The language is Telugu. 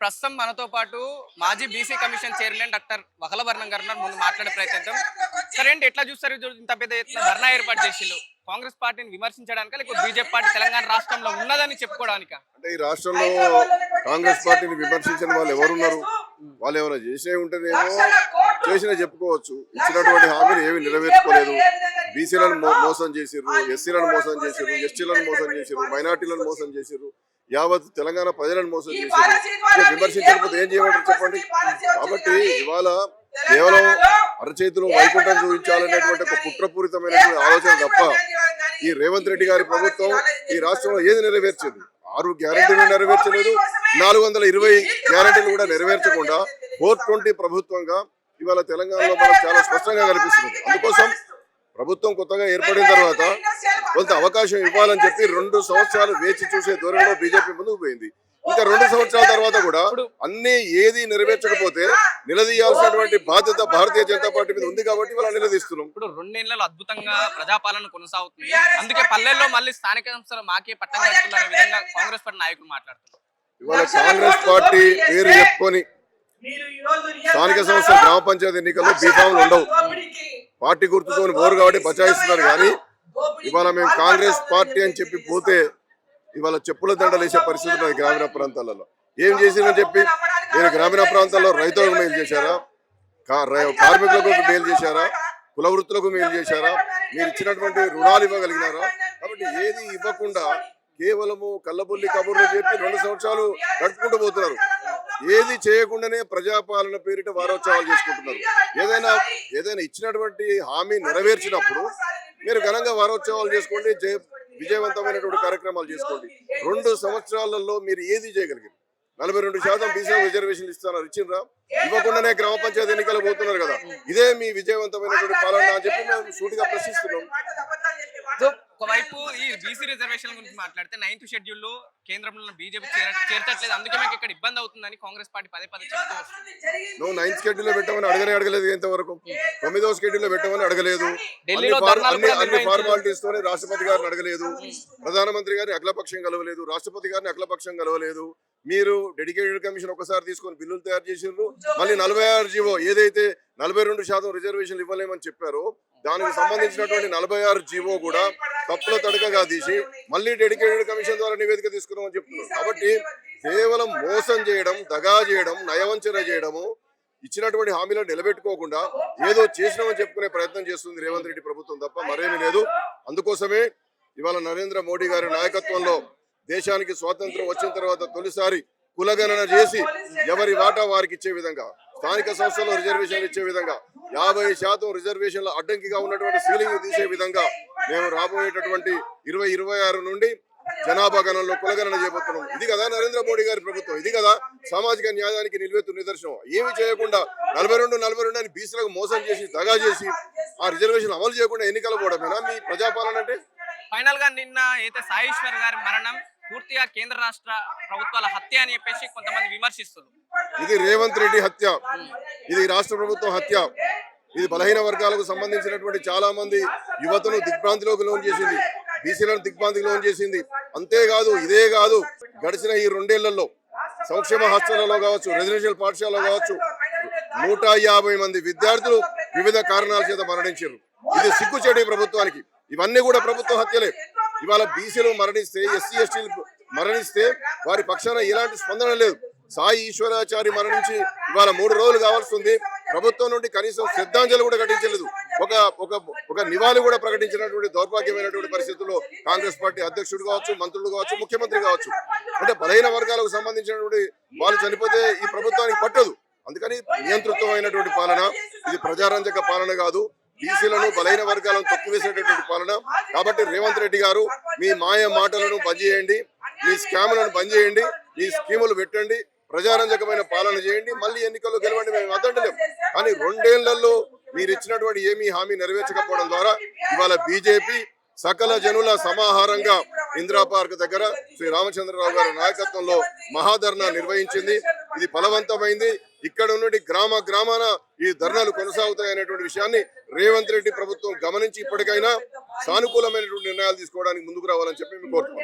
ప్రస్తుతం మనతో పాటు మాజీ బీసీ కమిషన్ చైర్మన్ డాక్టర్ వకలవర్ణం గారు ఉన్నారు. ముందు మాట్లాడే ప్రయత్నిద్దాం. సరే అండి, ఎట్లా చూస్తారు ఇంత పెద్ద ఎత్తున ధర్నా ఏర్పాటు చేసిండు? కాంగ్రెస్ పార్టీని విమర్శించడానికా, లేకపోతే బీజేపీ పార్టీ తెలంగాణ రాష్ట్రంలో ఉన్నదని చెప్పుకోవడానికా? అంటే ఈ రాష్ట్రంలో కాంగ్రెస్ పార్టీని విమర్శించిన వాళ్ళు ఎవరున్నారు? వాళ్ళు ఏమైనా చేసే ఉంటేనేమో చేసినా చెప్పుకోవచ్చు. ఇచ్చినటువంటి హామీలు ఏమి నెరవేర్చుకోలేదు. బీసీలను మోసం చేసిర్రు, ఎస్సీలను మోసం చేసిర్రు, ఎస్టీలను మోసం చేసిర్రు, మైనార్టీలను మోసం చేసిర్రు, యావత్ తెలంగాణ ప్రజలను మోసం చేసిర్రు. విమర్శించకపోతే ఏం చేయమంటారు చెప్పండి? కాబట్టి ఇవాళ కేవలం అరచేతులు వైకుంఠం చూపించాలనేటువంటి ఒక కుట్రపూరితమైనటువంటి ఆలోచన తప్ప ఈ రేవంత్ రెడ్డి గారి ప్రభుత్వం ఈ రాష్ట్రంలో ఏది నెరవేర్చింది? 6 గ్యారెంటీలు నెరవేర్చలేదు, 420 గ్యారెంటీలు కూడా నెరవేర్చకుండా 420 ప్రభుత్వంగా ఇవాళ తెలంగాణలో మనకు చాలా స్పష్టంగా కనిపిస్తుంది. అందుకోసం ప్రభుత్వం కొత్తగా ఏర్పడిన తర్వాత కొంత అవకాశం ఇవ్వాలని చెప్పి 2 సంవత్సరాలు వేచి చూసే ధోరణిలో బీజేపీ ముందుకు పోయింది. ఇంకా 2 సంవత్సరాల తర్వాత కూడా అన్ని ఏది నెరవేర్చకపోతే నిలదీయాల్సినటువంటి బాధ్యత భారతీయ జనతా పార్టీ మీద ఉంది కాబట్టి వాళ్ళ నిలదీస్తున్నాం. ఇప్పుడు 2 ఏళ్లలో అద్భుతంగా ప్రజాపాలన కొనసాగుతుంది. అందుకే పల్లెల్లో మళ్ళీ స్థానిక సంస్థలు మాకే పట్టం కడుతున్న విధంగా కాంగ్రెస్ పార్టీ నాయకులు మాట్లాడుతున్నారు. ఇవాళ కాంగ్రెస్ పార్టీ పేరు చెప్పుకొని స్థానిక సంస్థ గ్రామ పంచాయతీ ఎన్నికల్లో బీఫామ్లు ఉండవు. పార్టీ గుర్తుతో ఓరు కాబట్టి బచాయిస్తున్నారు. కానీ ఇవాళ మేము కాంగ్రెస్ పార్టీ అని చెప్పి పోతే ఇవాళ చెప్పుల దండలు వేసే పరిస్థితి ఉన్నది గ్రామీణ ప్రాంతాలలో. ఏం చేసిందని చెప్పి మీరు గ్రామీణ ప్రాంతాల్లో రైతులకు మేలు చేశారా? కార్మికులకు మేలు చేశారా? కుల వృత్తులకు మేలు చేశారా? మీరు ఇచ్చినటువంటి రుణాలు ఇవ్వగలిగినారా? కాబట్టి ఏది ఇవ్వకుండా కేవలము కళ్ళబుల్లి కబుర్లు చెప్పి 2 సంవత్సరాలు గడుపుకుంటూ పోతున్నారు. ఏది చేయకుండానే ప్రజాపాలన పేరిట వారోత్సవాలు చేసుకుంటున్నారు. ఏదైనా ఇచ్చినటువంటి హామీ నెరవేర్చినప్పుడు మీరు ఘనంగా వారోత్సవాలు చేసుకోండి, విజయవంతమైనటువంటి కార్యక్రమాలు చేసుకోండి. 2 సంవత్సరాలలో మీరు ఏది చేయగలిగారు? 42% బీసీ రిజర్వేషన్లు ఇస్తున్నారు, ఇచ్చిండ్రా? ఇవ్వకుండానే గ్రామ పంచాయతీ ఎన్నికలు పోతున్నారు కదా. ఇదే మీ విజయవంతమైనటువంటి పాలన అని చెప్పి మేము సూటిగా ప్రశ్నిస్తున్నాం. ఒకవైపు ఈ బీసీ రిజర్వేషన్ గురించి మాట్లాడితే 9th షెడ్యూల్లో కేంద్రంలో బీజేపీ చేర్చట్లేదు, అందుకే మాకు ఇక్కడ ఇబ్బంది అవుతుందని కాంగ్రెస్ పార్టీ పదే చెప్తూ వస్తుంది. నువ్వు 9th షెడ్యూల్లో పెట్టమని అడగలేదు. ఎంతవరకు 9వ షెడ్యూల్లో పెట్టమని అడగలేదు. అన్ని ఫార్మాలిటీస్ తోనే రాష్ట్రపతి గారిని అడగలేదు, ప్రధానమంత్రి గారిని అఖిలపక్షం కలవలేదు, రాష్ట్రపతి గారిని అఖిలపక్షం కలవలేదు. మీరు డెడికేటెడ్ కమిషన్ ఒకసారి తీసుకొని బిల్లులు తయారు చేసిర్రు. మళ్ళీ 46 జీవో ఏదైతే 42% రిజర్వేషన్లు ఇవ్వలేమని చెప్పారో దానికి సంబంధించినటువంటి 46 జీవో కూడా తప్పుల తడకగా తీసి మళ్ళీ డెడికేటెడ్ కమిషన్ ద్వారా నివేదిక తీసుకున్నామని చెప్తున్నారు. కాబట్టి కేవలం మోసం చేయడం, దగా చేయడం, నయవంచన చేయడము, ఇచ్చినటువంటి హామీలను నిలబెట్టుకోకుండా ఏదో చేసినామని చెప్పుకునే ప్రయత్నం చేస్తుంది రేవంత్ రెడ్డి ప్రభుత్వం తప్ప మరేమీ లేదు. అందుకోసమే ఇవాళ నరేంద్ర మోడీ గారి నాయకత్వంలో దేశానికి స్వాతంత్రం వచ్చిన తర్వాత తొలిసారి కులగణన చేసి ఎవరి వాటా వారికి ఇచ్చే విధంగా, స్థానిక సంస్థల్లో రిజర్వేషన్లు ఇచ్చే విధంగా, 50% రిజర్వేషన్ల అడ్డంకిగా ఉన్నటువంటి సీలింగ్ తీసే విధంగా మేము రాబోయేటటువంటి 2026 నుండి జనాభా గణనలో కులగణన చేయబోతున్నాం. ఇది కదా నరేంద్ర మోడీ గారి ప్రభుత్వం, ఇది కదా సామాజిక న్యాయానికి నిలువెత్తు నిదర్శనం. ఏమి చేయకుండా 42 అని బీసీలకు మోసం చేసి దగా చేసి ఆ రిజర్వేషన్ అమలు చేయకుండా ఎన్నికలు పోవడమేనా మీ ప్రజాపాలన అంటే? ఫైనల్ గా నిన్న అయితే సాయేశ్వర్ గారి మరణం పూర్తిగా కేంద్ర రాష్ట్ర ప్రభుత్వాల హత్య అని చెప్పేసి కొంతమంది విమర్శిస్తున్నారు. ఇది రేవంత్ రెడ్డి హత్య, ఇది రాష్ట్ర ప్రభుత్వం హత్య. ఇది బలహీన వర్గాలకు సంబంధించినటువంటి చాలా మంది యువతను దిగ్భ్రాంతిలోకి లోన్ చేసింది, బీసీలను దిగ్భ్రాంతికి లోన్ చేసింది. అంతేకాదు, ఇదే కాదు, గడిచిన ఈ 2 ఏళ్లలో సంక్షేమ హాస్టళ్లలో కావచ్చు, రెసిడెన్షియల్ పాఠశాలలో కావచ్చు 150 మంది విద్యార్థులు వివిధ కారణాల చేత మరణించారు. ఇది సిగ్గుచేటు ఈ ప్రభుత్వానికి. ఇవన్నీ కూడా ప్రభుత్వ హత్యలే. ఇవాళ బీసీలు మరణిస్తే, ఎస్సీ ఎస్టీలు మరణిస్తే వారి పక్షాన ఎలాంటి స్పందన లేదు. సాయి ఈశ్వరాచారి మరణించి ఇవాళ 3 రోజులు కావాల్సింది. ప్రభుత్వం నుండి కనీసం శ్రద్ధాంజలి కూడా ఘటించలేదు, ఒక నివాళి కూడా ప్రకటించినటువంటి దౌర్భాగ్యమైనటువంటి పరిస్థితుల్లో కాంగ్రెస్ పార్టీ అధ్యక్షుడు కావచ్చు, మంత్రులు కావచ్చు, ముఖ్యమంత్రి కావచ్చు. అంటే బలహీన వర్గాలకు సంబంధించినటువంటి వాళ్ళు చనిపోతే ఈ ప్రభుత్వానికి పట్టదు. అందుకని నియంతృత్వమైనటువంటి పాలన ఇది, ప్రజారంజక పాలన కాదు. బీసీలను బలహీన వర్గాలను తొక్కివేసేటటువంటి పాలన. కాబట్టి రేవంత్ రెడ్డి గారు మీ మాయ మాటలను బంద్ చేయండి, మీ స్కాములను బంద్ చేయండి, మీ స్కీములు పెట్టండి, ప్రజారంజకమైన పాలన చేయండి, మళ్ళీ ఎన్నికల్లో గెలవండి. మేము వద్దంటలేం. కానీ 2 ఏళ్లలో మీరు ఇచ్చినటువంటి ఏమీ హామీ నెరవేర్చకపోవడం ద్వారా ఇవాళ బీజేపీ సకల జనుల సమాహారంగా ఇందిరా పార్క్ దగ్గర శ్రీ రామచంద్రరావు గారి నాయకత్వంలో మహాధర్నా నిర్వహించింది. ఇది ఫలవంతమైంది. ఇక్కడ నుండి గ్రామాన ఈ ధర్నాలు కొనసాగుతాయనేటువంటి విషయాన్ని రేవంత్ రెడ్డి ప్రభుత్వం గమనించి ఇప్పటికైనా సానుకూలమైనటువంటి నిర్ణయాలు తీసుకోవడానికి ముందుకు రావాలని చెప్పి మేము కోరుతున్నాం.